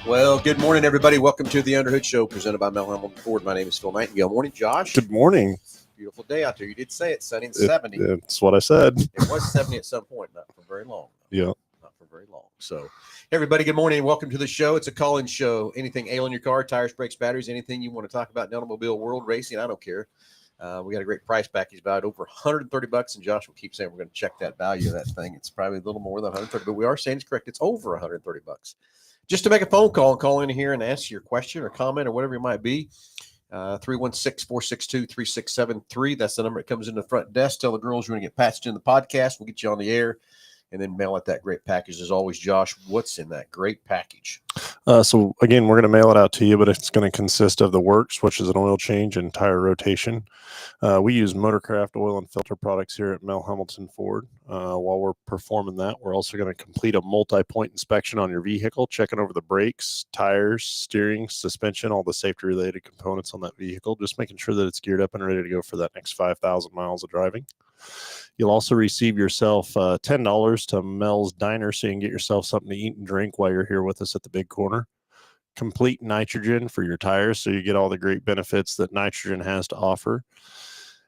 Well, good morning, everybody. Welcome to the Underhood Show presented by Mel Hamilton Ford. My name is Phil Nightingale. Morning, Josh. Good morning. Beautiful day out there. You did say it's sunny and 70. That's what I said. It was 70 at some point, not for very long. Yeah. Not for very long. So, everybody, good morning and welcome to the show. It's a call-in show. Anything ailing your car, tires, brakes, batteries, anything you want to talk about in automobile world racing, I don't care. We got a great price package about over $130, and Josh will keep saying we're going to check that value of that thing. It's probably a little more than 130, but we are saying it's correct. It's over $130. Just to make a phone call and call in here and ask your question or comment or whatever it might be. 316-462-3673. That's the number that comes in the front desk. Tell the girls you want to get patched in the podcast. We'll get you on the air and then mail out that great package. As always, Josh, what's in that great package? So again, we're going to mail it out to you, but it's going to consist of the works, which is an oil change and tire rotation. We use Motorcraft oil and filter products here at Mel Hamilton Ford. While we're performing that, we're also going to complete a multi-point inspection on your vehicle, checking over the brakes, tires, steering, suspension, all the safety-related components on that vehicle, just making sure that it's geared up and ready to go for that next 5,000 miles of driving. You'll also receive yourself $10 to Mel's Diner so you can get yourself something to eat and drink while you're here with us at the Big Corner. Complete nitrogen for your tires so you get all the great benefits that nitrogen has to offer.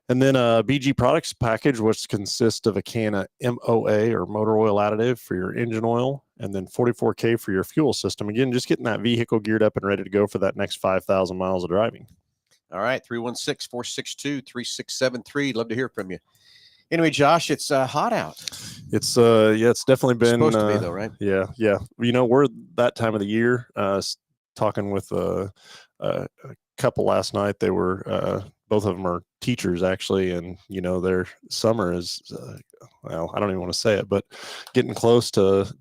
And then a BG Products package, which consists of a can of MOA or motor oil additive for your engine oil, and then 44K for your fuel system. Again, just getting that vehicle geared up and ready to go for that next 5,000 miles of driving. All right, 316-462-3673. Love to hear from you. Anyway, Josh, it's hot out. It's it's definitely been supposed to be though, right? Yeah. You know, we're that time of the year. Talking with a couple last night. They were both of them are teachers actually, and you know their summer is well, I don't even want to say it, but getting close to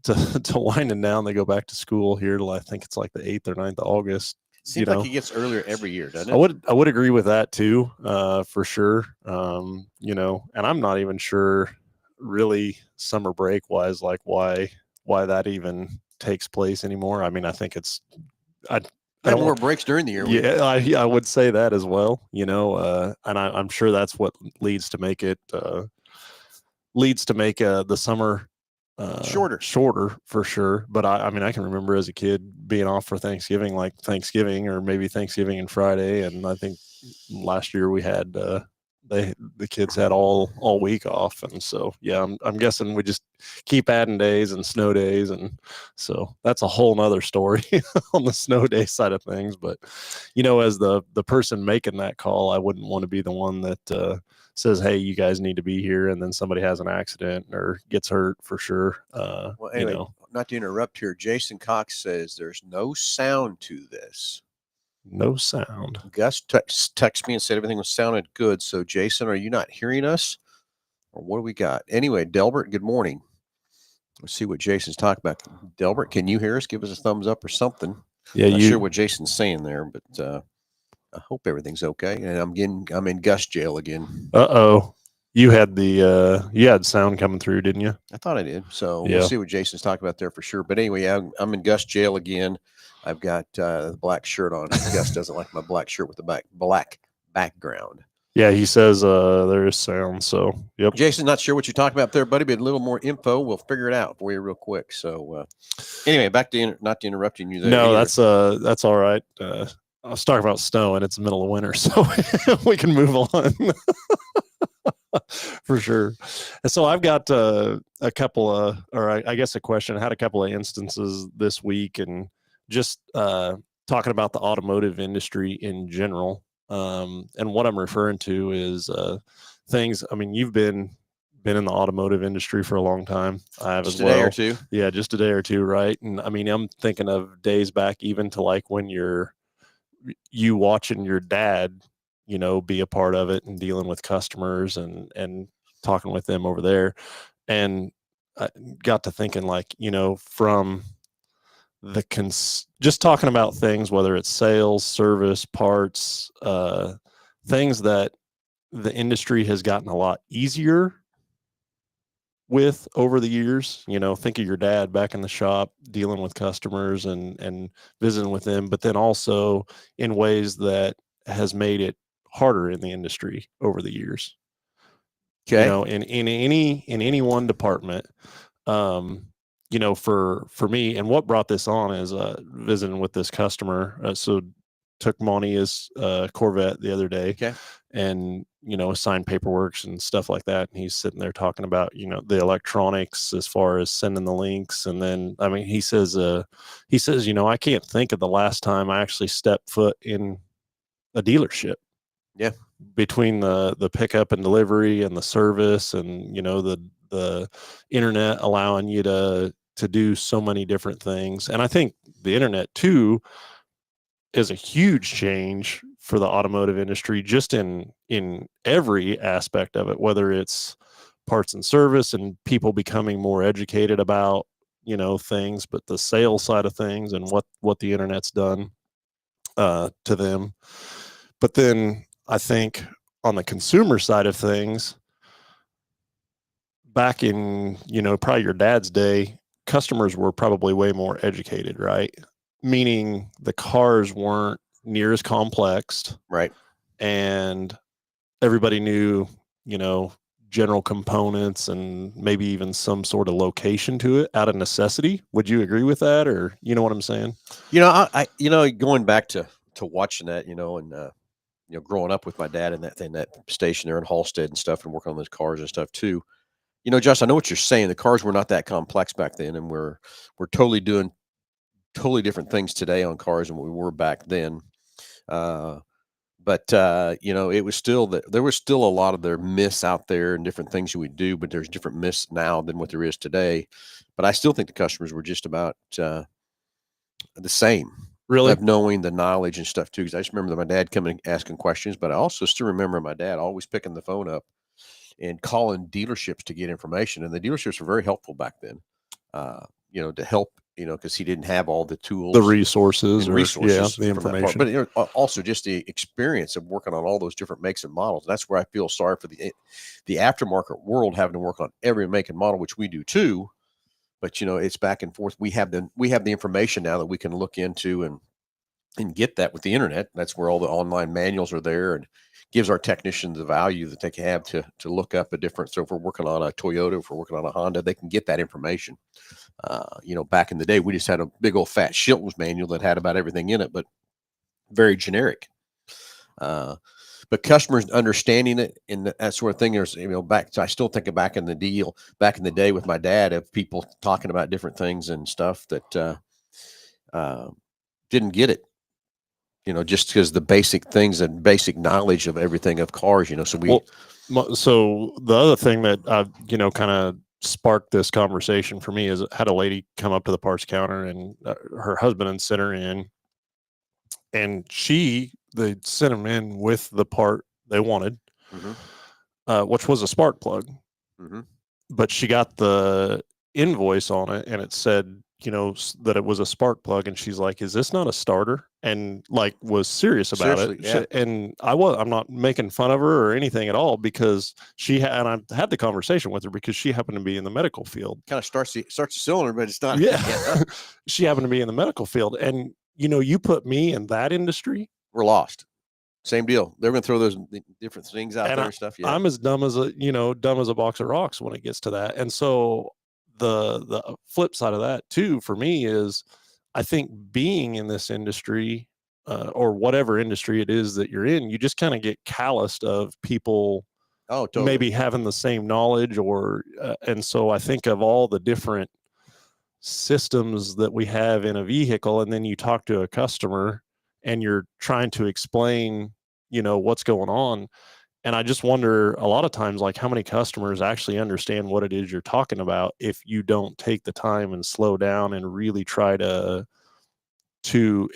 winding down. They go back to school here till I think it's like the 8th or 9th of August. Seems like it gets earlier every year, doesn't it? I would agree with that too, for sure. You know, and I'm not even sure really summer break wise, like why that even takes place anymore. I mean, I think it's I have more breaks during the year. Yeah, I would say that as well. You know, and I'm sure that's what leads to make it the summer shorter for sure. But I mean, I can remember as a kid being off for Thanksgiving, like Thanksgiving or maybe Thanksgiving and Friday. And I think last year we had, the kids had all week off. And so, yeah, I'm guessing we just keep adding days and snow days. And so that's a whole nother story on the snow day side of things. But, you know, as the person making that call, I wouldn't want to be the one that, says, hey, you guys need to be here, and then somebody has an accident or gets hurt for sure. Well, anyway, not to interrupt here, Jason Cox says there's no sound to this. No sound. Gus texted me and said everything was sounded good. So, Jason, are you not hearing us? Or what do we got? Anyway, Delbert, good morning. Let's see what Jason's talking about. Delbert, can you hear us? Give us a thumbs up or something. Yeah, I'm not sure what Jason's saying there, but I hope everything's okay. And I'm in Gus jail again. You had you had sound coming through, didn't you? I thought I did. So We'll see what Jason's talking about there for sure. But anyway, I'm in Gus jail again. I've got the black shirt on. Gus doesn't like my black shirt with the black background. Yeah, he says there is sound. So, yep. Jason, not sure what you're talking about there, buddy, but a little more info. We'll figure it out for you real quick. So anyway, back to not interrupting you there. No, that's all right. I was talking about snow, and it's the middle of winter, so we can move on. For sure. And so I've got a couple of, or I guess a question. I had a couple of instances this week, and just talking about the automotive industry in general. And what I'm referring to is things. I mean, you've been in the automotive industry for a long time. I have just as well. Just a day or two. Yeah, just a day or two, right? And I mean, I'm thinking of days back, even to like when you watching your dad, you know, be a part of it and dealing with customers and talking with them over there. And I got to thinking, like, you know, from the just talking about things, whether it's sales, service, parts, things that the industry has gotten a lot easier with over the years. You know, think of your dad back in the shop dealing with customers and visiting with them, but then also in ways that has made it harder in the industry over the years. Okay. You know, in any one department, for me, and what brought this on is visiting with this customer. So took Monty his Corvette the other day, Okay. and signed paperwork and stuff like that. And he's sitting there talking about the electronics as far as sending the links. And then he says I can't think of the last time I actually stepped foot in a dealership. Yeah. Between the pickup and delivery and the service and the internet allowing you to do so many different things. And I think the internet too is a huge change for the automotive industry, just in every aspect of it, whether it's parts and service and people becoming more educated about things, but the sales side of things and what the internet's done to them. But then I think on the consumer side of things, back in probably your dad's day, customers were probably way more educated, right? Meaning the cars weren't near as complex, Right. and everybody knew general components and maybe even some sort of location to it out of necessity. Would you agree with that, or what I'm saying? I going back to watching that, and growing up with my dad in that station there in Halstead and stuff, and working on those cars and stuff too. Josh, I know what you're saying. The cars were not that complex back then, and we're totally doing totally different things today on cars than what we were back then. But it was still there was still a lot of their myths out there and different things you would do, but there's different myths now than what there is today. But I still think the customers were just about the same. Really? Of knowing the knowledge and stuff too. Because I just remember my dad coming asking questions, but I also still remember my dad always picking the phone up and calling dealerships to get information. And the dealerships were very helpful back then, to help, because he didn't have all the tools, The resources, and or resources the from that part. information. But also just the experience of working on all those different makes and models. That's where I feel sorry for the aftermarket world having to work on every make and model, which we do too. But it's back and forth. We have the information now that we can look into and get that with the internet. That's where all the online manuals are there, and gives our technicians the value that they can have to look up a different. So if we're working on a Toyota, if we're working on a Honda, they can get that information. Back in the day, we just had a big old fat Shilton's manual that had about everything in it, but very generic. But customers understanding it and that sort of thing. There's, back. So I still think of back in the day with my dad, of people talking about different things and stuff that didn't get it. Just because the basic things and basic knowledge of everything of cars. So the other thing that kind of sparked this conversation for me is, I had a lady come up to the parts counter, and her husband had sent her in, and they sent him in with the part they wanted, which was a spark plug. But she got the invoice on it, and it said, that it was a spark plug, and she's like, "Is this not a starter?" And was serious about it. Yeah. And I'm not making fun of her or anything at all, because and I had the conversation with her because she happened to be in the medical field. Kind of starts the cylinder, but it's not. Yeah. She happened to be in the medical field, and you put me in that industry, we're lost. Same deal. They're going to throw those different things out there and stuff. Yeah. I'm as dumb as a box of rocks when it gets to that. And so the flip side of that too, for me, is I think being in this industry, or whatever industry it is that you're in, you just kind of get calloused of people totally. maybe having the same knowledge, or and so I think of all the different systems that we have in a vehicle, and then you talk to a customer and you're trying to explain what's going on. And I just wonder a lot of times, like, how many customers actually understand what it is you're talking about if you don't take the time and slow down and really try to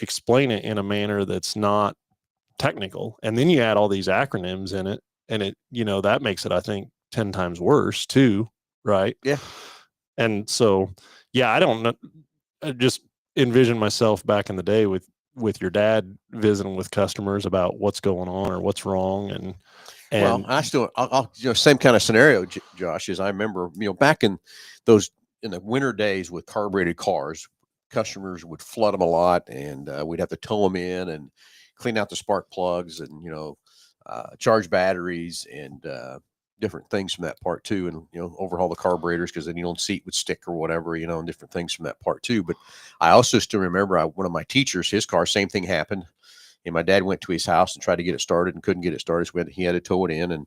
explain it in a manner that's not technical. And then you add all these acronyms in it, and it that makes it, I think, 10 times worse too, right? Yeah. And so I don't know, I just envision myself back in the day with your dad visiting with customers about what's going on or what's wrong. And well, I'll same kind of scenario, Josh, as I remember, back in the winter days with carbureted cars, customers would flood them a lot, and we'd have to tow them in and clean out the spark plugs, and charge batteries, and different things from that part too, and overhaul the carburetors because then seat would stick or whatever, and different things from that part too. But I also still remember one of my teachers, his car, same thing happened. And my dad went to his house and tried to get it started and couldn't get it started. So he had to tow it in. And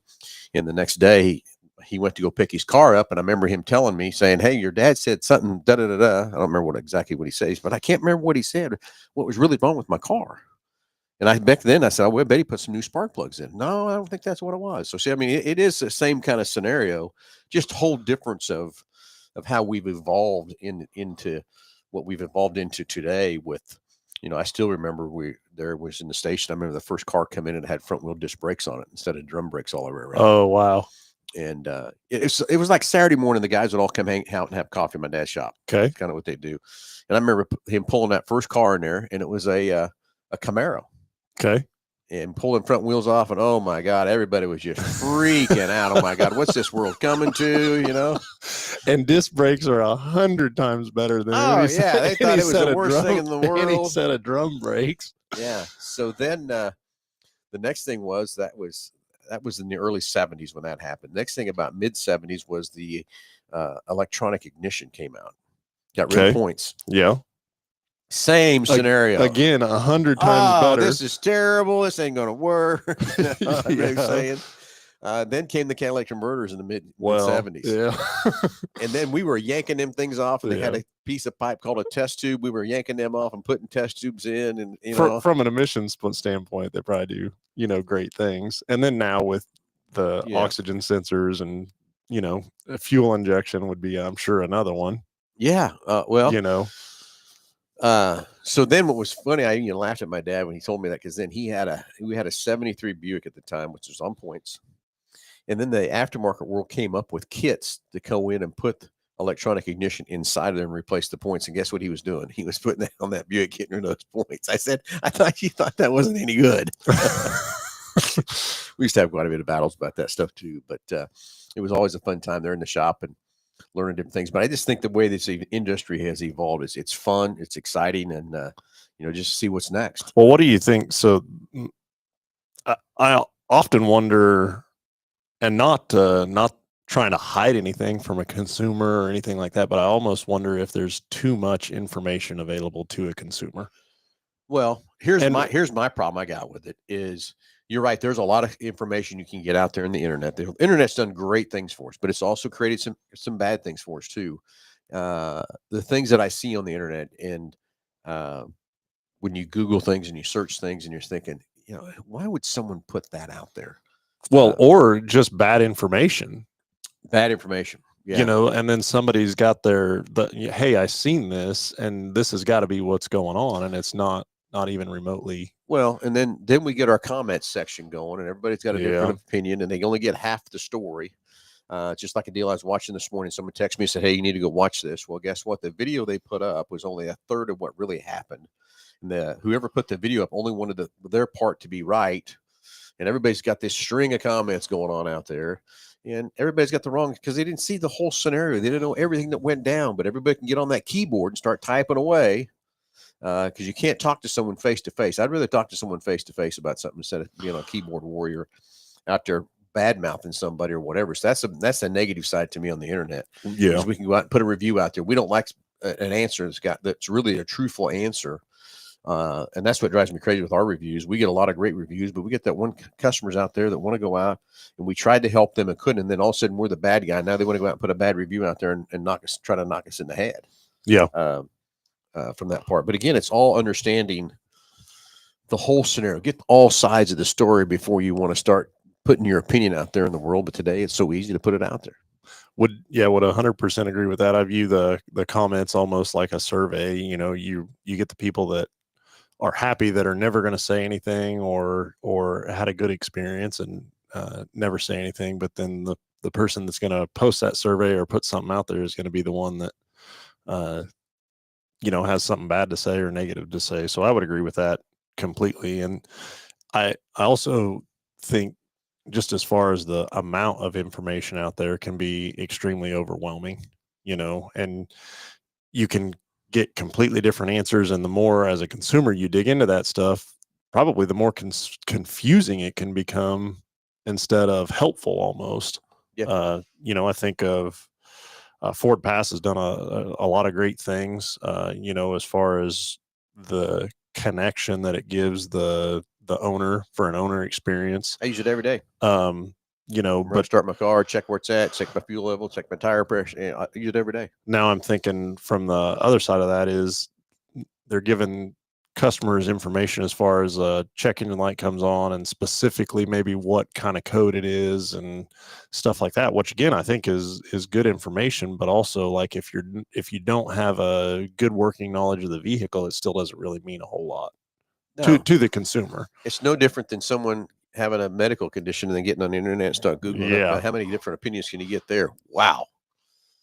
the next day, he went to go pick his car up. And I remember him telling me, saying, "Hey, your dad said something, da-da-da-da." I don't remember exactly what he says, but I can't remember what he said, what was really wrong with my car. And back then I said, "Oh, well, I bet he put some new spark plugs in." No, I don't think that's what it was. So see, I mean, it is the same kind of scenario, just whole difference of how we've evolved into what we've evolved into today with, I still remember there was in the station. I remember the first car come in and it had front wheel disc brakes on it instead of drum brakes all the way around. Oh, wow. And it was like Saturday morning. The guys would all come hang out and have coffee in my dad's shop. Okay. Kind of what they do. And I remember him pulling that first car in there, and it was a Camaro. Okay. And pulling front wheels off, and oh my God, everybody was just freaking out. Oh my God, what's this world coming to? And disc brakes are 100 times better than they thought it was the worst thing in the world. Any set of drum brakes. Yeah. So then the next thing was that was in the early 70s when that happened. Next thing about mid 70s was the electronic ignition came out. Got rid of points. Yeah. Same scenario. Again, 100 times better. This is terrible. This ain't going to work. Saying. Then came the Cadillac converters in the mid 70s. Yeah. And then we were yanking them things off, and they had a piece of pipe called a test tube. We were yanking them off and putting test tubes in. And from an emissions standpoint, they probably do, great things. And then now with the oxygen sensors and, fuel injection would be, I'm sure, another one. Yeah. So then what was funny, I even laughed at my dad when he told me that, because then we had a 73 Buick at the time, which was on points. And then the aftermarket world came up with kits to go in and put electronic ignition inside of them and replace the points. And guess what he was doing? He was putting that on that Buick, getting rid of those points. I said, I thought you thought that wasn't any good. We used to have quite a bit of battles about that stuff too, but it was always a fun time there in the shop and learning different things. But I just think the way this industry has evolved is it's fun, it's exciting, and just see what's next. Well, what do you think? So I often wonder, and not trying to hide anything from a consumer or anything like that, but I almost wonder if there's too much information available to a consumer. Well, here's my problem I got with it is, you're right. There's a lot of information you can get out there in the internet. The internet's done great things for us, but it's also created some bad things for us too. The things that I see on the internet, and when you Google things and you search things and you're thinking, why would someone put that out there? Well, or just bad information. Bad information. Yeah. And then somebody's got hey, I seen this, and this has got to be what's going on, and it's not even remotely. Well, and then we get our comments section going, and everybody's got a different opinion, and they only get half the story. Just like a deal I was watching this morning, someone texted me and said, "Hey, you need to go watch this." Well, guess what? The video they put up was only a third of what really happened. And whoever put the video up only wanted their part to be right, and everybody's got this string of comments going on out there. And everybody's got the wrong, because they didn't see the whole scenario. They didn't know everything that went down, but everybody can get on that keyboard and start typing away, because you can't talk to someone face to face. I'd rather talk to someone face to face about something instead of being a keyboard warrior out there bad mouthing somebody or whatever. So that's a negative side to me on the internet. Yeah. We can go out and put a review out there. We don't like an answer that's really a truthful answer. And that's what drives me crazy with our reviews. We get a lot of great reviews, but we get that one customers out there that want to go out, and we tried to help them and couldn't. And then all of a sudden we're the bad guy. Now they want to go out and put a bad review out there and try to knock us in the head. Yeah. From that part. But again, it's all understanding the whole scenario. Get all sides of the story before you want to start putting your opinion out there in the world. But today it's so easy to put it out there. Would 100% agree with that. I view the comments almost like a survey. You get the people that are happy, that are never going to say anything or had a good experience and never say anything. But then the person that's going to post that survey or put something out there is going to be the one that, has something bad to say or negative to say. So I would agree with that completely. And I also think, just as far as the amount of information out there, can be extremely overwhelming, and you can get completely different answers. And the more as a consumer you dig into that stuff, probably the more confusing it can become instead of helpful almost. Yeah. I think of Ford Pass has done a lot of great things, as far as the connection that it gives the owner for an owner experience. I use it every day. When I But start my car, check where it's at, check my fuel level, check my tire pressure. I use it every day. Now I'm thinking from the other side of that is they're giving customers information as far as check engine light comes on and specifically maybe what kind of code it is and stuff like that, which again I think is good information, but also like if you don't have a good working knowledge of the vehicle, it still doesn't really mean a whole lot to the consumer. It's no different than someone having a medical condition and then getting on the internet and start Googling up, how many different opinions can you get there? Wow.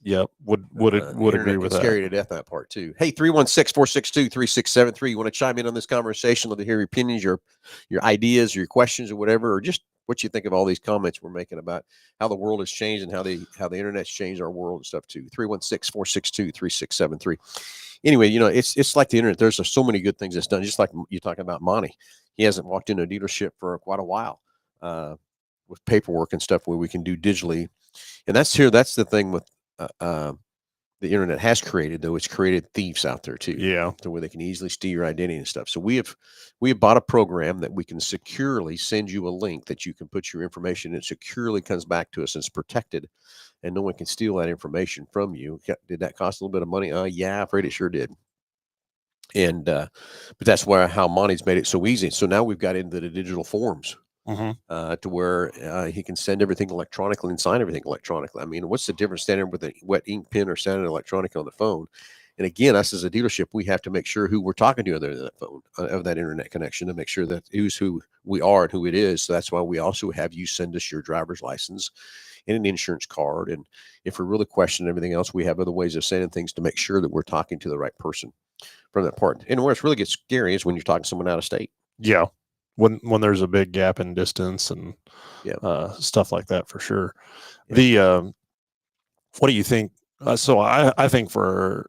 Yep. Would agree with that. Scary to death, that part too. Hey, 316-462-3673. You want to chime in on this conversation? Let me hear your opinions, your ideas, your questions or whatever, or just what you think of all these comments we're making about how the world has changed and how the internet's changed our world and stuff too. 316-462-3673. Anyway, it's like the internet. There's so many good things it's done. Just like you're talking about Monty. He hasn't walked into a dealership for quite a while with paperwork and stuff where we can do digitally. And that's the thing with the internet has created, though. It's created thieves out there too. Yeah. To where they can easily steal your identity and stuff. So we have bought a program that we can securely send you a link that you can put your information in. It securely comes back to us and it's protected. And no one can steal that information from you. Did that cost a little bit of money? Yeah, I'm afraid it sure did. And but that's how Monty's made it so easy. So now we've got into the digital forms to where he can send everything electronically and sign everything electronically. I mean, what's the difference standing with a wet ink pen or signing electronically on the phone? And again, us as a dealership, we have to make sure who we're talking to on that phone, of that internet connection, to make sure that who we are and who it is. So that's why we also have you send us your driver's license and an insurance card. And if we're really questioning everything else, we have other ways of sending things to make sure that we're talking to the right person from that part. And where it's really gets scary is when you're talking to someone out of state. Yeah. When there's a big gap in distance and stuff like that, for sure. Yeah. What do you think? So I think for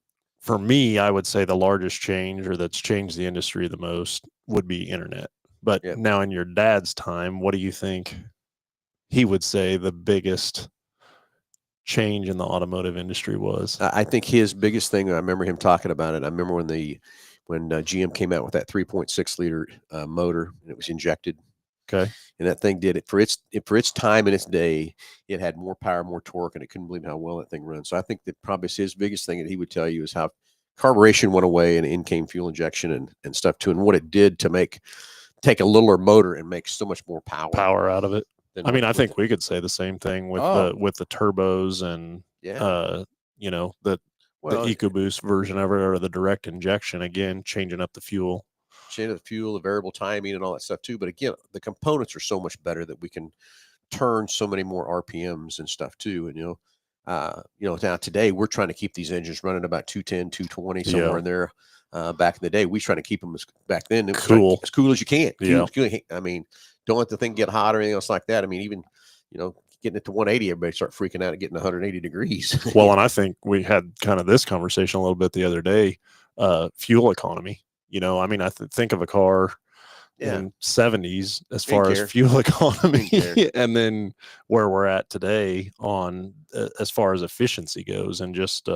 me, I would say the largest change, or that's changed the industry the most, would be internet. But now in your dad's time, what do you think he would say the biggest change in the automotive industry was? I think his biggest thing, I remember him talking about it. I remember when GM came out with that 3.6 liter motor and it was injected. Okay. And that thing did it for its time and its day. It had more power, more torque, and it couldn't believe how well that thing runs. So I think that probably his biggest thing that he would tell you is how carburation went away and in came fuel injection and stuff too, and what it did to take a littler motor and make so much more power out of it. I mean, I think we could say the same thing with the turbos and the EcoBoost version of it, or the direct injection, again, changing up the fuel. The variable timing and all that stuff too. But again, the components are so much better that we can turn so many more RPMs and stuff too. And now today we're trying to keep these engines running about 210, 220, somewhere in there. Back in the day, we trying to keep them back then as cool as you can. I mean, don't let the thing get hot or anything else like that. I mean, even getting it to 180, everybody start freaking out at getting 180 degrees. Well, and I think we had kind of this conversation a little bit the other day. Fuel economy. I mean, I think of a car in 70s as far as fuel economy, and then where we're at today on as far as efficiency goes, and just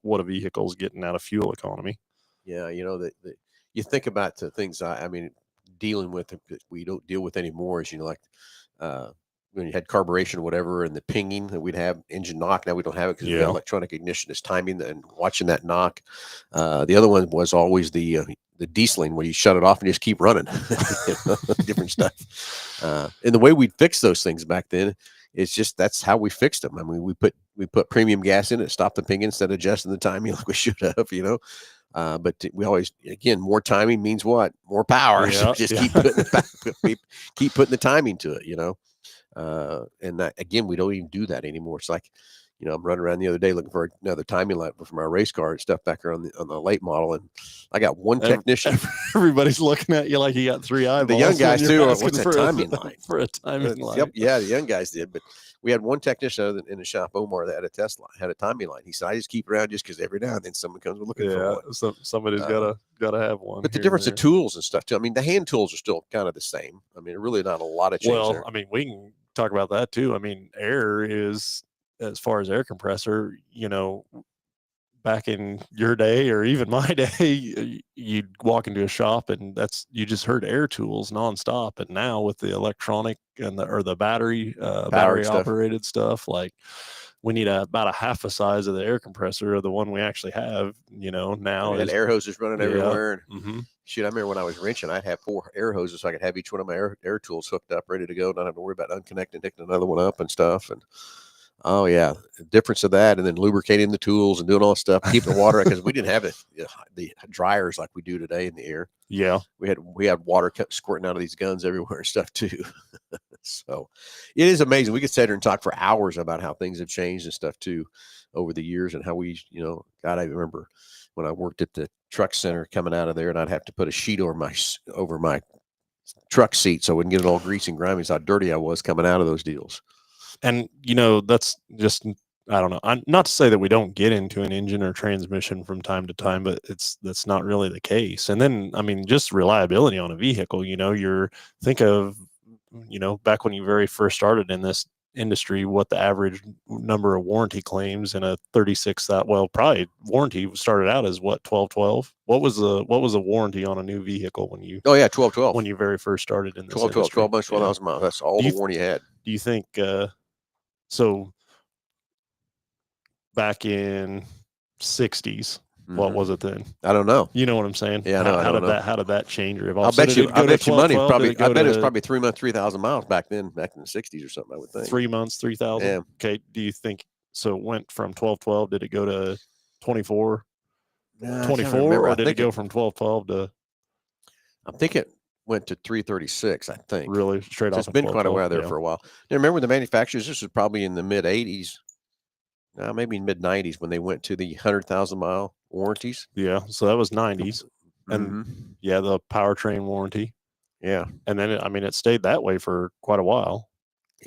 what a vehicle's getting out of fuel economy. Yeah, you think about the things I mean, dealing with that we don't deal with anymore is like when you had carburation or whatever, and the pinging that we'd have, engine knock. Now we don't have it because we have electronic ignition. Is timing and watching that knock. The other one was always the dieseling, where you shut it off and just keep running. Different stuff. And the way we'd fix those things back then, it's just that's how we fixed them. I mean, we put premium gas in it, stopped the pinging instead of adjusting the timing like we should have. But we always, again, more timing means what? More power. So just keep putting the timing to it. And that, again, we don't even do that anymore. It's like, I'm running around the other day looking for another timing light for my race car and stuff back there on the late model, and I got one technician. Everybody's looking at you like you got three eyeballs. The young guys too. What's a timing light? For a timing light. Yep. Yeah, the young guys did, but we had one technician in the shop, Omar, that had a Tesla, had a timing light. He said, "I just keep around just because every now and then someone comes looking for one." So somebody's gotta have one. But the difference of tools and stuff too. I mean, the hand tools are still kind of the same. I mean, really not a lot of change. Well, there. I mean, we can talk about that too. I mean, air is, as far as air compressor, back in your day or even my day, you'd walk into a shop and you just heard air tools nonstop. And now with the electronic and the battery stuff. operated stuff, like we need about a half the size of the air compressor of the one we actually have, now. We had air hoses running everywhere. And Mm-hmm. shoot, I remember when I was wrenching, I'd have 4 air hoses so I could have each one of my air tools hooked up, ready to go. Not have to worry about unconnecting, picking another one up and stuff. And oh yeah, the difference of that, and then lubricating the tools and doing all that stuff, keeping the water, because we didn't have the dryers like we do today in the air. Yeah, we had water kept squirting out of these guns everywhere and stuff too. So it is amazing. We could sit here and talk for hours about how things have changed and stuff too over the years, and how we, God, I remember when I worked at the truck center coming out of there, and I'd have to put a sheet over my truck seat so I wouldn't get it all greasy and grimy. How dirty I was coming out of those deals. and that's just, I don't know. Not to say that we don't get into an engine or transmission from time to time, but that's not really the case. And then, I mean, just reliability on a vehicle. Think of, back when you very first started in this industry, what the average number of warranty claims in a 36 probably warranty started out as what, 1212. What was the warranty on a new vehicle when you 1212 when you very first started in this 12 industry? 12 months, 12,000 miles. That's all the warranty you had. Do you think so back in 60s, what was it then? I don't know. You know what I'm saying? Yeah, how did that change or evolve? I'll bet you money. Probably, I bet it was probably 3 months, 3,000 miles back then, back in the 60s or something, I would think. 3 months, 3,000. Yeah. Okay. Do you think so? It went from 1212. Did it go to 24? 24, or did it go from 1212 to? I think it went to 336. I think really straight off. It's been quite a while there for a while. Now, remember the manufacturers. This was probably in the mid 80s. Maybe mid 90s when they went to the 100,000 mile warranties. Yeah, so that was 90s, and the powertrain warranty. Yeah, and then it stayed that way for quite a while.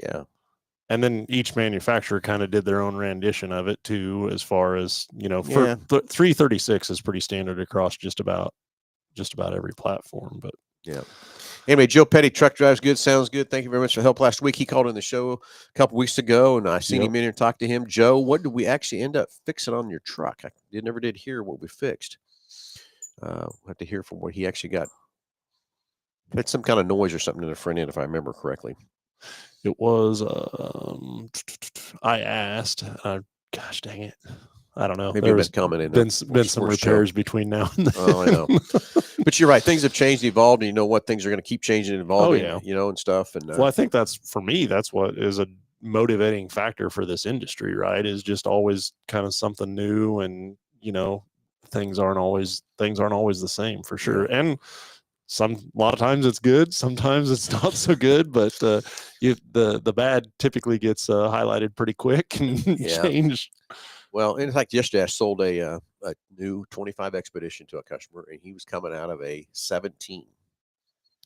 Yeah, and then each manufacturer kind of did their own rendition of it too, as far as 336 is pretty standard across just about every platform. But yeah. Anyway, Joe Petty, truck drives good, sounds good. Thank you very much for the help last week. He called in the show a couple weeks ago, and I seen him in here and talked to him. Joe, what did we actually end up fixing on your truck? I never did hear what we fixed. We'll have to hear from what he actually got. Had some kind of noise or something in the front end, if I remember correctly. It was, I asked, gosh dang it, I don't know. Maybe there's been some repairs between now and then. Oh, I know. But you're right. Things have changed, evolved, and you know what? Things are going to keep changing and evolving, and stuff. And well, I think for me, that's what is a motivating factor for this industry, right? Is just always kind of something new, and, things aren't always the same, for sure. Yeah. And a lot of times it's good, sometimes it's not so good, but the bad typically gets highlighted pretty quick and changed. Well, and it's like yesterday, I sold a new 25 Expedition to a customer, and he was coming out of a 17.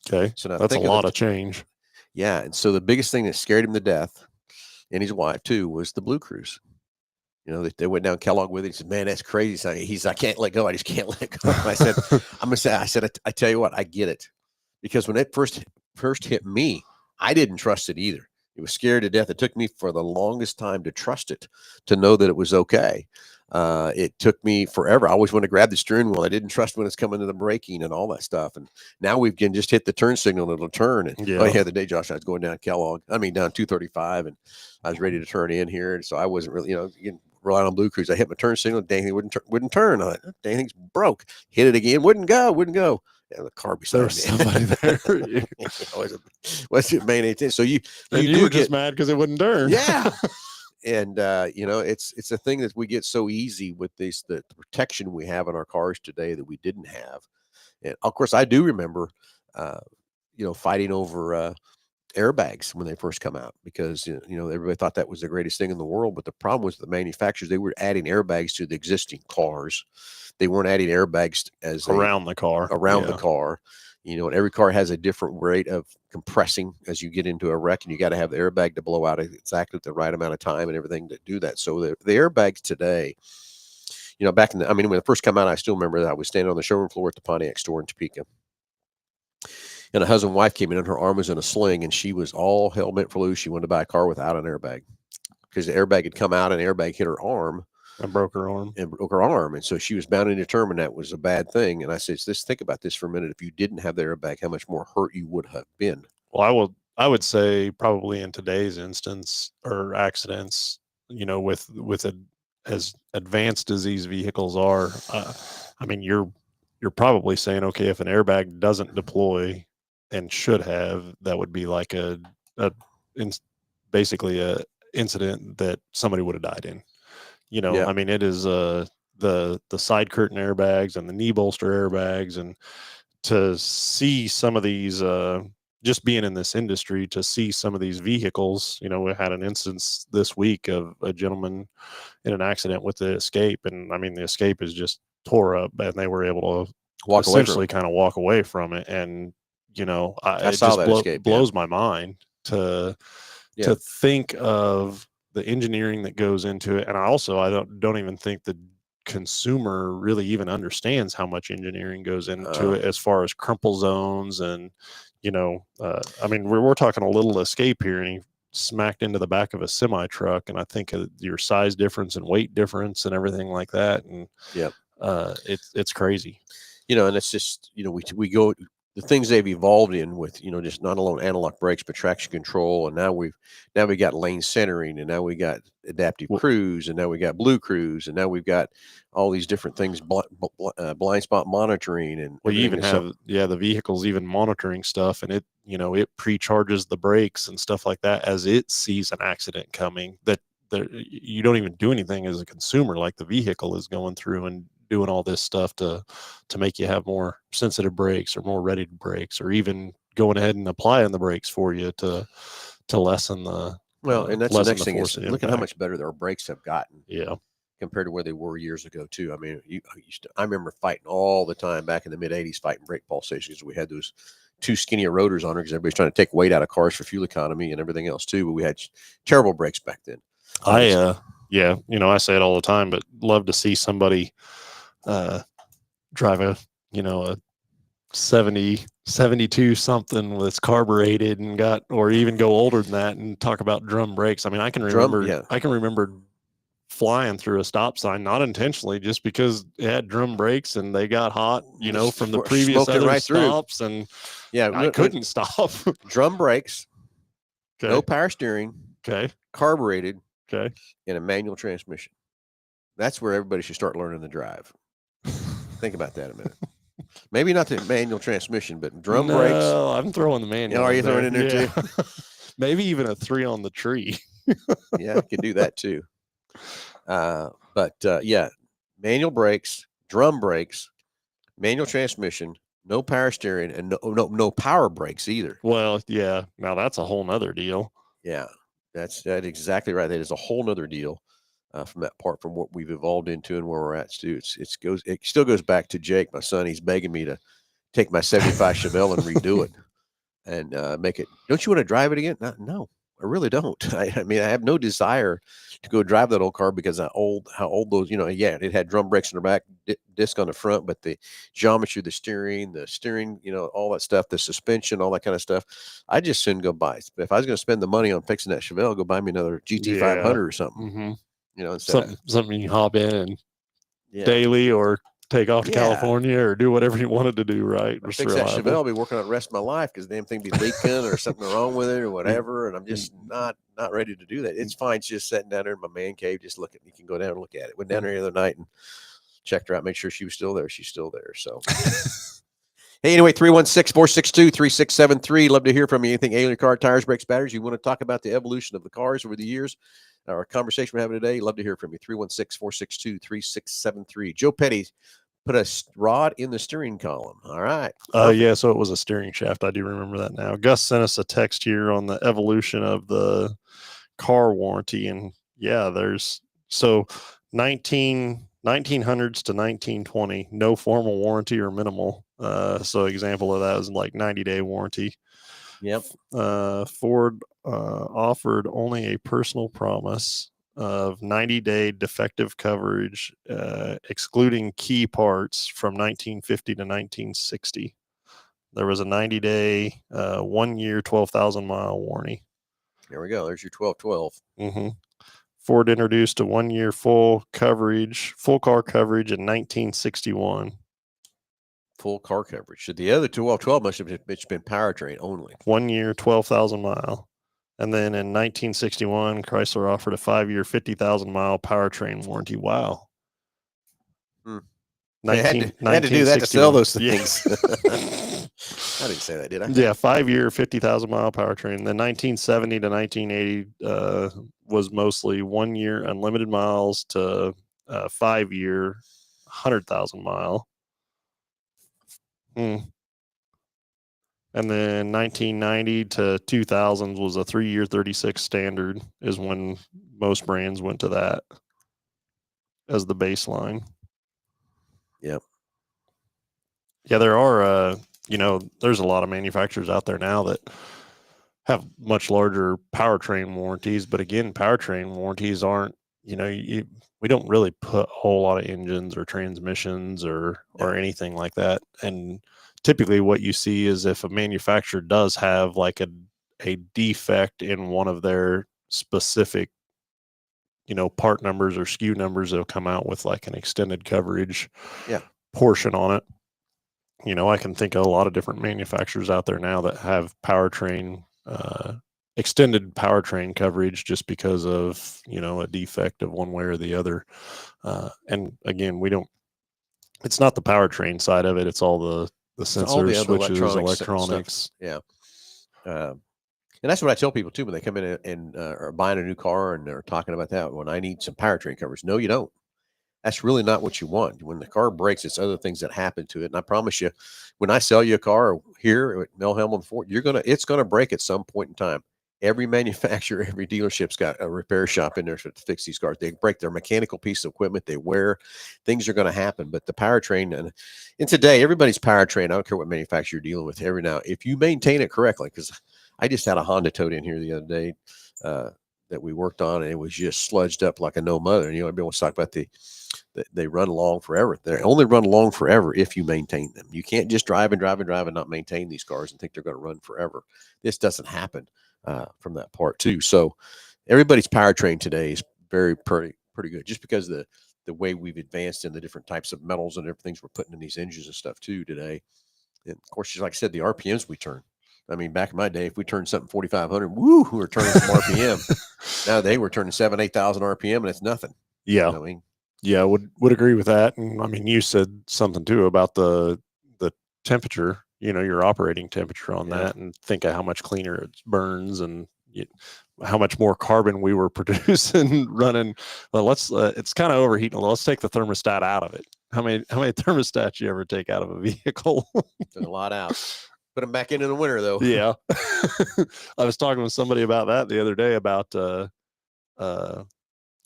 Okay, so that's a lot of change. Yeah, and so the biggest thing that scared him to death, and his wife too, was the Blue Cruise. They went down Kellogg with it. He said, "Man, that's crazy." So I can't let go. I just can't let go. I said, I tell you what, I get it, because when it first hit me, I didn't trust it either. It was scared to death. It took me for the longest time to trust it, to know that it was okay. It took me forever. I always wanted to grab the steering wheel. I didn't trust when it's coming to the braking and all that stuff. And now we can just hit the turn signal and it'll turn. And the day, Josh, I was going down down 235, and I was ready to turn in here. And so I wasn't really, relying on Blue Cruise. I hit my turn signal. Dang thing wouldn't turn. I thought, dang thing's broke. Hit it again. Wouldn't go. Yeah, the car beside me. Somebody there. What's it, man? So you were just mad because it wouldn't turn. Yeah. And it's a thing that we get so easy with the protection we have in our cars today that we didn't have. And of course, I do remember, fighting over airbags when they first come out, because everybody thought that was the greatest thing in the world. But the problem was the manufacturers, they were adding airbags to the existing cars. They weren't adding airbags around the car. The car. And every car has a different rate of compressing as you get into a wreck, and you got to have the airbag to blow out exactly at the right amount of time and everything to do that. So the airbags today, back when it first came out, I still remember that I was standing on the showroom floor at the Pontiac store in Topeka. And a husband and wife came in and her arm was in a sling and she was all hell bent for loose. She wanted to buy a car without an airbag because the airbag had come out and the airbag hit her arm and broke her arm. and broke her arm. And so she was bound and determined that was a bad thing. And I said, think about this for a minute. If you didn't have the airbag, how much more hurt you would have been. Well, I would say probably in today's instance or accidents, with as advanced as these vehicles are, I mean, you're probably saying, okay, if an airbag doesn't deploy and should have, that would be like basically a incident that somebody would have died in. Yeah. I mean, it is the side curtain airbags and the knee bolster airbags, and to see some of these, just being in this industry, to see some of these vehicles, we had an instance this week of a gentleman in an accident with the Escape, and I mean the Escape is just tore up, and they were able to essentially kind of walk away from it, and I saw that Escape, blows my mind to think of the engineering that goes into it, and I don't even think the consumer really even understands how much engineering goes into it as far as crumple zones and I mean we're talking a little Escape here, and he smacked into the back of a semi truck, and I think your size difference and weight difference and everything like that, and it's crazy, and it's just we go the things they've evolved in with just not alone analog brakes but traction control, and now we got lane centering, and now we got adaptive cruise, and now we got blue cruise, and now we've got all these different things, blind spot monitoring, and you even have the vehicles even monitoring stuff, and it it pre-charges the brakes and stuff like that as it sees an accident coming, that you don't even do anything as a consumer, like the vehicle is going through and doing all this stuff to make you have more sensitive brakes or more ready brakes, or even going ahead and applying the brakes for you to lessen the and that's the next thing is look at how much better their brakes have gotten compared to where they were years ago too. I mean, I remember fighting all the time back in the mid 80s, fighting brake pulsations. We had those two skinnier rotors on her because everybody's trying to take weight out of cars for fuel economy and everything else too, but we had terrible brakes back then. I say it all the time, but love to see somebody drive a 72 something that's carbureted and or even go older than that and talk about drum brakes. I mean, I can remember flying through a stop sign, not intentionally, just because it had drum brakes and they got hot, from the previous other stops, and I couldn't stop. Drum brakes, no power steering, carbureted, in a manual transmission. That's where everybody should start learning to drive. Think about that a minute. Maybe not the manual transmission, but drum brakes. No, I'm throwing the manual. Are you throwing in there too? Maybe even a 3 on the tree. Yeah, I could do that too. Manual brakes, drum brakes, manual transmission, no power steering, and no power brakes either. Well, yeah. Now that's a whole nother deal. Yeah, that's exactly right. That is a whole nother deal. From that part, from what we've evolved into and where we're at, Stu. It still goes back to Jake, my son. He's begging me to take my 75 Chevelle and redo it and make it. Don't you want to drive it again? No, I really don't. I mean, I have no desire to go drive that old car because how old those, it had drum brakes in the back, disc on the front, but the geometry, the steering, all that stuff, the suspension, all that kind of stuff. I just soon go buy. If I was going to spend the money on fixing that Chevelle, go buy me another GT500 or something. Mm-hmm. Something you hop in and daily, or take off to California, or do whatever you wanted to do, right? Fix that Chevelle, I'll be working on it the rest of my life because the damn thing be leaking or something wrong with it or whatever, and I'm just not ready to do that. It's fine. It's just sitting down there in my man cave, just looking. You can go down and look at it. Went down there the other night and checked her out, make sure she was still there. She's still there. So, hey, anyway, 316-462-3673. Love to hear from you. Anything alien car, tires, brakes, batteries. You want to talk about the evolution of the cars over the years? Our conversation we're having today, love to hear from you. 316-462-3673. Joe Petty put a rod in the steering column. All right. Yeah, so it was a steering shaft. I do remember that now. Gus sent us a text here on the evolution of the car warranty. And yeah, there's 1900s to 1920, no formal warranty or minimal. So example of that is like 90-day warranty. Yep. Ford offered only a personal promise of 90-day defective coverage, excluding key parts from 1950 to 1960. There was a 90-day, 1 year, 12,000 mile warranty. There we go. There's your 1212. Mm-hmm. Ford introduced a 1 year full car coverage in 1961. Full car coverage. So the other 1212 must have been powertrain only. 1 year, 12,000 mile. And then in 1961, Chrysler offered a 5-year, 50,000 mile powertrain warranty. Wow. They had to do that to sell those things. Yeah. I didn't say that, did I? Yeah, 5-year, 50,000 mile powertrain. Then 1970 to 1980 was mostly 1 year, unlimited miles to 5-year, 100,000 mile. And then 1990 to 2000 was a 3-year, 36 standard is when most brands went to that as the baseline. Yep. Yeah, there are, there's a lot of manufacturers out there now that have much larger powertrain warranties. But again, powertrain warranties aren't, we don't really put a whole lot of engines or transmissions or anything like that. And typically what you see is if a manufacturer does have like a defect in one of their specific, part numbers or SKU numbers, they'll come out with like an extended coverage portion on it. I can think of a lot of different manufacturers out there now that have powertrain, extended powertrain coverage just because of, a defect of one way or the other. And again, it's not the powertrain side of it. It's all the sensors, all the switches, electronics. Yeah. And that's what I tell people too, when they come in and are buying a new car and they're talking about that. When I need some powertrain coverage. No, you don't. That's really not what you want. When the car breaks, it's other things that happen to it. And I promise you, when I sell you a car here at Mel Hellman Ford, it's gonna break at some point in time. Every manufacturer, every dealership's got a repair shop in there to fix these cars. They break their mechanical piece of equipment, they wear, things are going to happen. But the powertrain, and today, everybody's powertrain, I don't care what manufacturer you're dealing with, if you maintain it correctly, because I just had a Honda towed in here the other day that we worked on, and it was just sludged up like a no mother. And everybody wants to talk about they run long forever. They only run long forever if you maintain them. You can't just drive and not maintain these cars and think they're going to run forever. This doesn't happen from that part too. So everybody's powertrain today is pretty good, just because the way we've advanced in the different types of metals and everything we're putting in these engines and stuff too today. And of course, just like I said, the RPMs we turn. I mean, back in my day, if we turned something 4,500, we were turning some RPM. Now they were turning 8,000 RPM, and it's nothing. Yeah. I mean, yeah, would agree with that. And I mean, you said something too about the temperature, your operating temperature on that, and think of how much cleaner it burns and how much more carbon we were producing running. Well, it's kind of overheating. Let's take the thermostat out of it. How many thermostats you ever take out of a vehicle? Took a lot out. Put them back in the winter though. Yeah. I was talking with somebody about that the other day about, I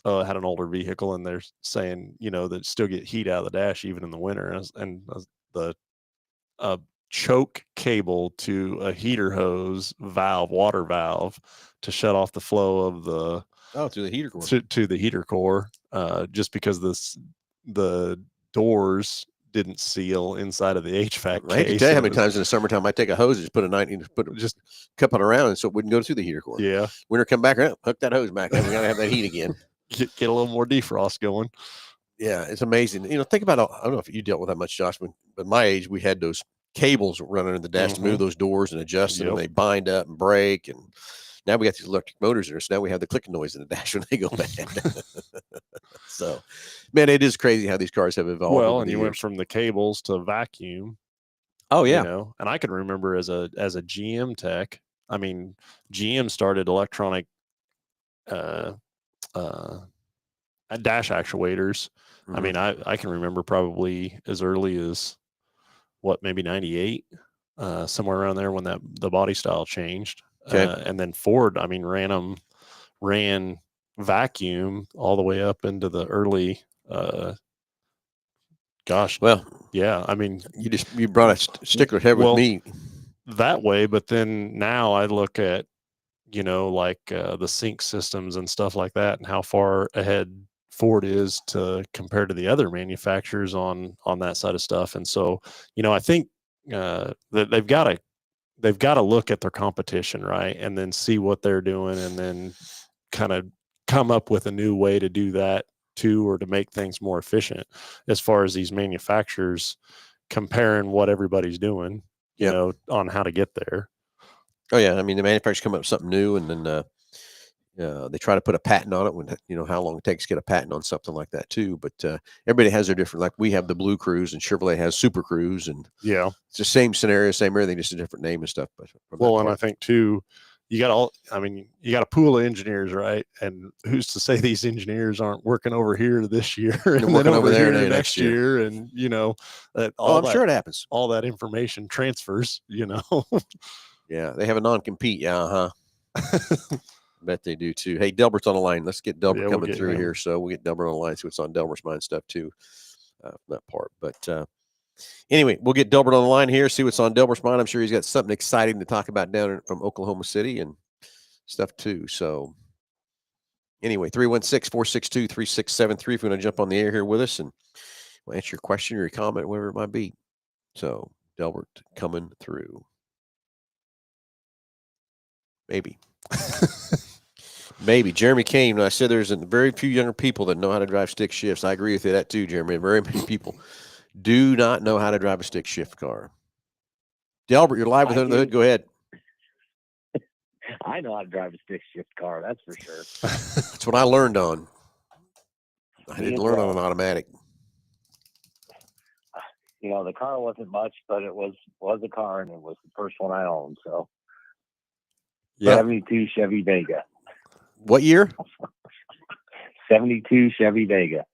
had an older vehicle and they're saying, that still get heat out of the dash even in the winter. And the choke cable to a heater hose water valve to shut off the flow of to the heater core to the heater core, just because the doors didn't seal inside of the HVAC case. I can tell you how many times in the summertime I take a hose and just put a 19, just cup it around, and so it wouldn't go through the heater core. Yeah. Winter come back around, hook that hose back up. We gotta have that heat again. Get a little more defrost going. Yeah, it's amazing. Think about, I don't know if you dealt with that much, Josh, but my age, we had those cables running in the dash to move those doors and adjust them, and they bind up and break. And now we got these electric motors in there, so now we have the clicking noise in the dash when they go bad. So, man, it is crazy how these cars have evolved. Well, and you went from the cables to vacuum. Oh yeah, and I can remember as a GM tech. I mean, GM started electronic dash actuators. Mm-hmm. I mean, I can remember probably as early as maybe 98, somewhere around there when the body style changed. Okay. And then Ford, I mean, ran vacuum all the way up into the early, well, yeah, I mean, you brought a stickler head with me that way. But then now I look at, like the sync systems and stuff like that, and how far ahead Ford is compared to the other manufacturers on that side of stuff. And so, I think that they've got to look at their competition, right, and then see what they're doing, and then kind of come up with a new way to do that too, or to make things more efficient as far as these manufacturers comparing what everybody's doing, you know, on how to get there. Oh yeah, I mean the manufacturers come up with something new, and then they try to put a patent on it when how long it takes to get a patent on something like that too. But everybody has their different. Like we have the Blue Cruise, and Chevrolet has Super Cruise, and Yeah, it's the same scenario, same everything, just a different name and stuff. But well, and I think too, you got a pool of engineers, right? And who's to say these engineers aren't working over here this year and then working over there here next year, and that I'm sure it happens. All that information transfers, Yeah, they have a non-compete. Yeah, bet they do too. Hey, Delbert's on the line. Let's get Delbert coming through here. So we'll get Delbert on the line, see what's on Delbert's mind stuff too. That part. But anyway, we'll get Delbert on the line here, see what's on Delbert's mind. I'm sure he's got something exciting to talk about down from Oklahoma City and stuff too. So anyway, 316-462-3673 if you want to jump on the air here with us, and we'll answer your question or your comment, whatever it might be. So Delbert coming through. Maybe. Maybe. Jeremy Kane, I said there's very few younger people that know how to drive stick shifts. I agree with you that too, Jeremy. Very many people do not know how to drive a stick shift car. Delbert, you're live with Under the Hood. Go ahead. I know how to drive a stick shift car, that's for sure. That's what I learned on. I didn't learn on an automatic. The car wasn't much, but it was a car, and it was the first one I owned. So, yeah, 72 Chevy Vega. What year? 72 Chevy Vega.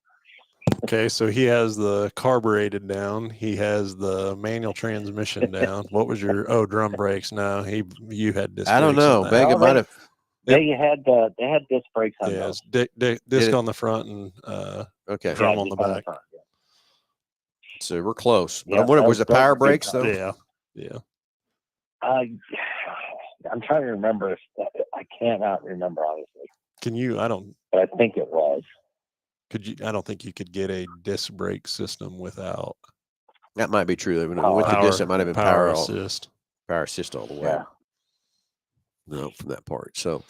Okay, so he has the carbureted down. He has the manual transmission down. What was your drum brakes? No, you had disc. I don't know. Vega might have. They had disc brakes on those. Disc on the front and drum on the back. So we're close. But I'm wondering, was it power brakes though? Yeah. I'm trying to remember. I cannot remember honestly. Can you? But I think it was. Could you? I don't think you could get a disc brake system without. That might be true. When we went to disc, it might have been power assist. Power assist all the way. Yeah. No, from that part. So,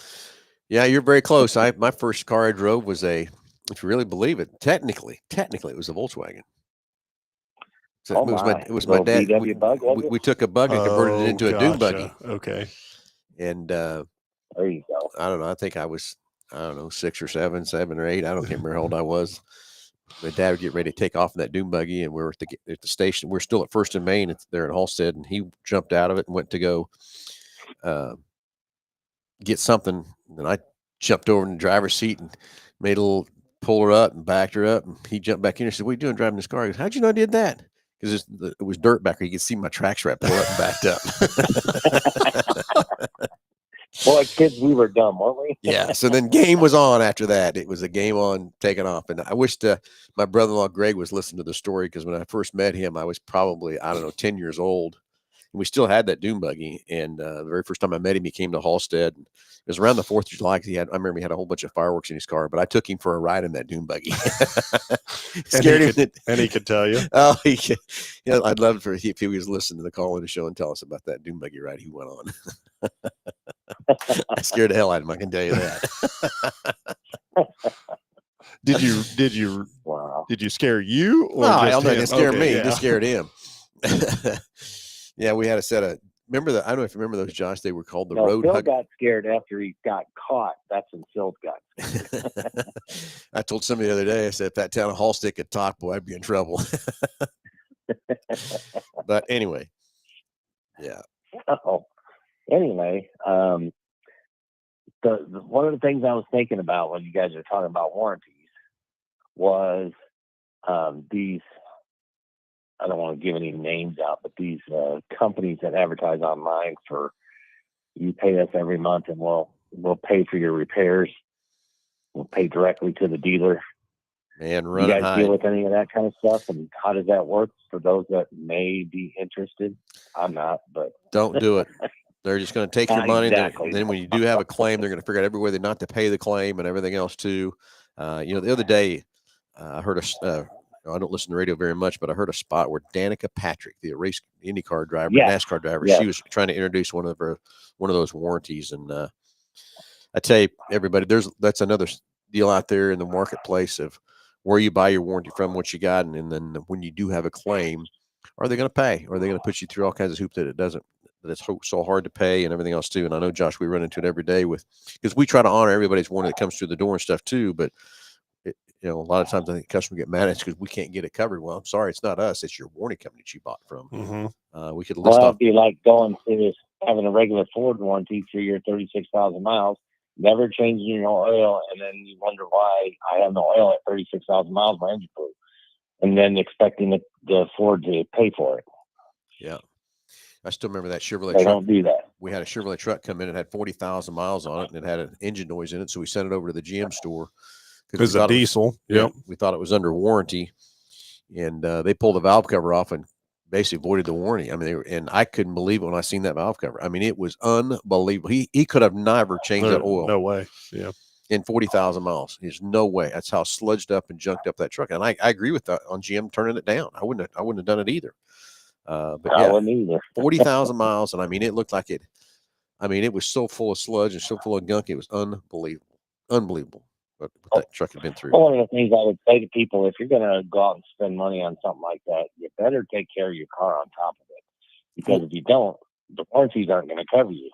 yeah, you're very close. My first car I drove was if you really believe it, technically it was a Volkswagen. So it was my dad. We took a bug and converted it into a dune buggy. Okay. And there you go. I don't know. I think I was 6 or 7 or 8. I don't remember how old I was. My dad would get ready to take off in that dune buggy, and we were at the station. We're still at First and Main. It's there in Halstead, and he jumped out of it and went to go get something. And I jumped over in the driver's seat and made a little pull her up and backed her up. And he jumped back in and said, "What are you doing driving this car?" He goes, "How'd you know I did that?" Because it was dirt back there. You could see my track strap pull up and backed up. Boy, kids, we were dumb, weren't we? Yeah. So then game was on after that. It was a game on, taking off. And I wished my brother-in-law Greg was listening to the story, because when I first met him, I was probably, 10 years old. And we still had that dune buggy. And the very first time I met him, he came to Halstead. And it was around the 4th of July. I remember he had a whole bunch of fireworks in his car, but I took him for a ride in that dune buggy. Scared him. And he could tell you. Oh, I'd love if he was listening to the call in the show and tell us about that dune buggy ride he went on. I scared the hell out of him, I can tell you that. Did you scare you? Or no, I don't think it scared me. Yeah. It just scared him. Yeah, we had a set of. I don't know if you remember those, Josh. They were called the Road Phil Hug. got scared after he got caught. That's when Phil got scared. I told somebody the other day, I said, if that town of Halstead could talk, boy, I'd be in trouble. But anyway, yeah. So, anyway, one of the things I was thinking about when you guys are talking about warranties was these. I don't want to give any names out, but these companies that advertise online for, you pay us every month and we'll pay for your repairs. We'll pay directly to the dealer. Man, you guys deal with any of that kind of stuff? And how does that work for those that may be interested? I'm not, but don't do it. They're just going to take your money. Exactly. And then when you do have a claim, they're going to figure out every way not to pay the claim and everything else too. The other day, I heard I don't listen to radio very much, but I heard a spot where Danica Patrick, the race IndyCar driver, Yes. NASCAR driver, Yes. she was trying to introduce one of those warranties. And I tell you, everybody, that's another deal out there in the marketplace of where you buy your warranty from, what you got, and then when you do have a claim, are they going to pay? Or are they going to put you through all kinds of hoops that it's so hard to pay and everything else too? And I know, Josh, we run into it every day because we try to honor everybody's warranty that comes through the door and stuff too, but a lot of times I think customers get mad at us because we can't get it covered. Well, I'm sorry, it's not us; it's your warranty company that you bought from. Mm-hmm. We could list Well, off. it'd be like going to having a regular Ford warranty for your 36,000 miles, never changing your oil, and then you wonder why I have no oil at 36,000 miles, my engine blew, and then expecting the Ford to pay for it. Yeah, I still remember that Chevrolet They truck. don't do that. We had a Chevrolet truck come in and had 40,000 miles on it, and it had an engine noise in it. So we sent it over to the GM store It's a diesel. Yep. We thought it was under warranty, and they pulled the valve cover off and basically voided the warranty. I mean, and I couldn't believe it when I seen that valve cover. I mean, it was unbelievable. He could have never changed that oil. No way. Yeah. In 40,000 miles. There's no way. That's how sludged up and junked up that truck. And I agree with that on GM turning it down. I wouldn't have done it either. But I wouldn't either. 40,000 miles. And I mean, it looked like it. I mean, it was so full of sludge and so full of gunk. It was unbelievable. What that truck had been through. Well, one of the things I would say to people, if you're going to go out and spend money on something like that, you better take care of your car on top of it. Because if you don't, the warranties aren't going to cover you.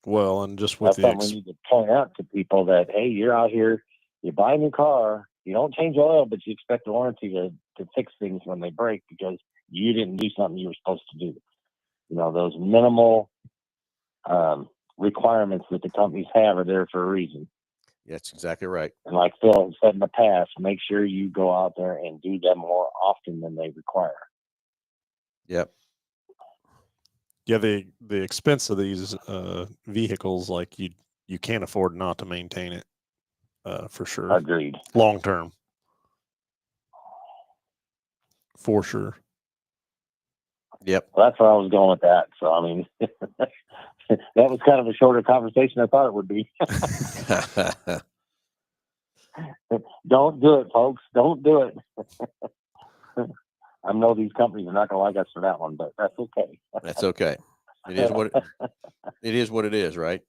Well, and just with that's something we need to point out to people that, hey, you're out here, you buy a new car, you don't change oil, but you expect the warranty to fix things when they break because you didn't do something you were supposed to do. Those minimal requirements that the companies have are there for a reason. Yeah, that's exactly right. And like Phil has said in the past, make sure you go out there and do them more often than they require. Yep. Yeah, the expense of these vehicles, like you can't afford not to maintain it, for sure. Agreed. Long term, for sure. Yep. Well, that's where I was going with that. So I mean, that was kind of a shorter conversation I thought it would be. Don't do it, folks. Don't do it. I know these companies are not going to like us for that one, but that's okay. That's okay. It is what it is, right?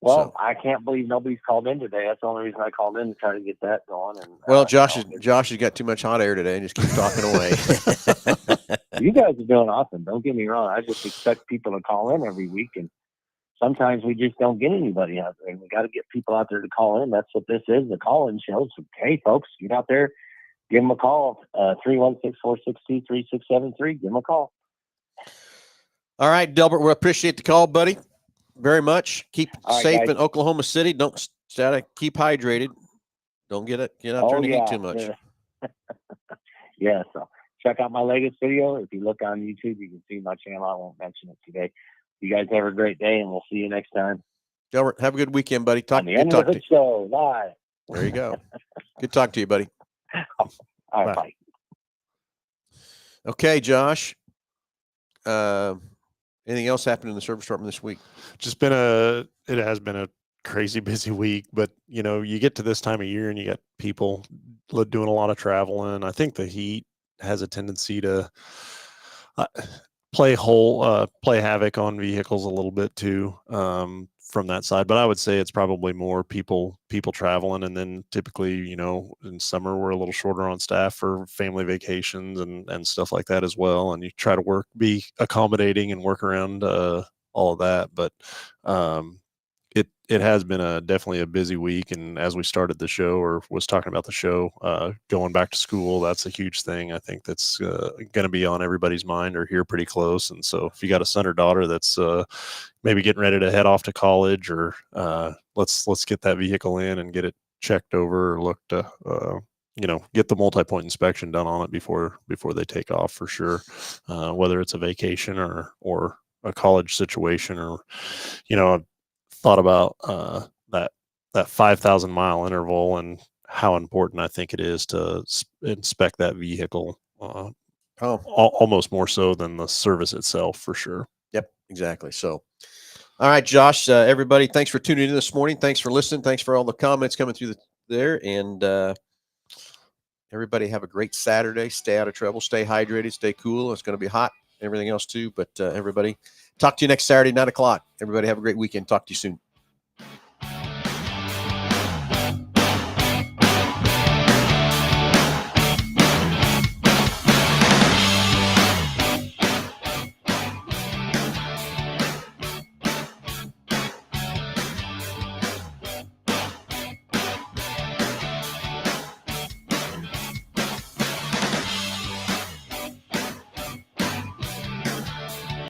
Well, So. I can't believe nobody's called in today. That's the only reason I called in to try to get that going. And well, Josh has got too much hot air today and just keeps talking away. You guys are doing awesome. Don't get me wrong. I just expect people to call in every week, and sometimes we just don't get anybody out there. And we got to get people out there to call in. That's what this is, the call-in show. So, hey, folks, get out there, give them a call. 316-462-3673. Give them a call. All right, Delbert, we appreciate the call, buddy, very much. Keep safe in Oklahoma City. Don't keep hydrated. Don't get out there in the heat too much. Yeah, so check out my latest video. If you look on YouTube, you can see my channel. I won't mention it today. You guys have a great day, and we'll see you next time. Delbert, have a good weekend, buddy. On the End of the Show live. There you go. Good talking to you, buddy. All right, bye. Okay, Josh. Anything else happened in the service department this week? It has been a crazy busy week, but you get to this time of year and you got people doing a lot of traveling. I think the heat has a tendency to play havoc on vehicles a little bit too, from that side. But I would say it's probably more people traveling, and then typically, in summer we're a little shorter on staff for family vacations and stuff like that as well. And you try to be accommodating and work around all of that. But it has been definitely a busy week. And as we started the show, or was talking about the show, going back to school, that's a huge thing. I think that's going to be on everybody's mind or here pretty close. And so if you got a son or daughter that's maybe getting ready to head off to college, or let's get that vehicle in and get it checked over, or look to get the multi-point inspection done on it before they take off, for sure. Whether it's a vacation or a college situation, or I've thought about that 5,000 mile interval and how important I think it is to inspect that vehicle, almost more so than the service itself, for sure. Yep, exactly. So, all right, Josh, everybody, thanks for tuning in this morning. Thanks for listening. Thanks for all the comments coming through there. And Everybody have a great Saturday. Stay out of trouble. Stay hydrated. Stay cool. It's going to be hot. Everything else too. But everybody, talk to you next Saturday, 9 o'clock. Everybody have a great weekend. Talk to you soon.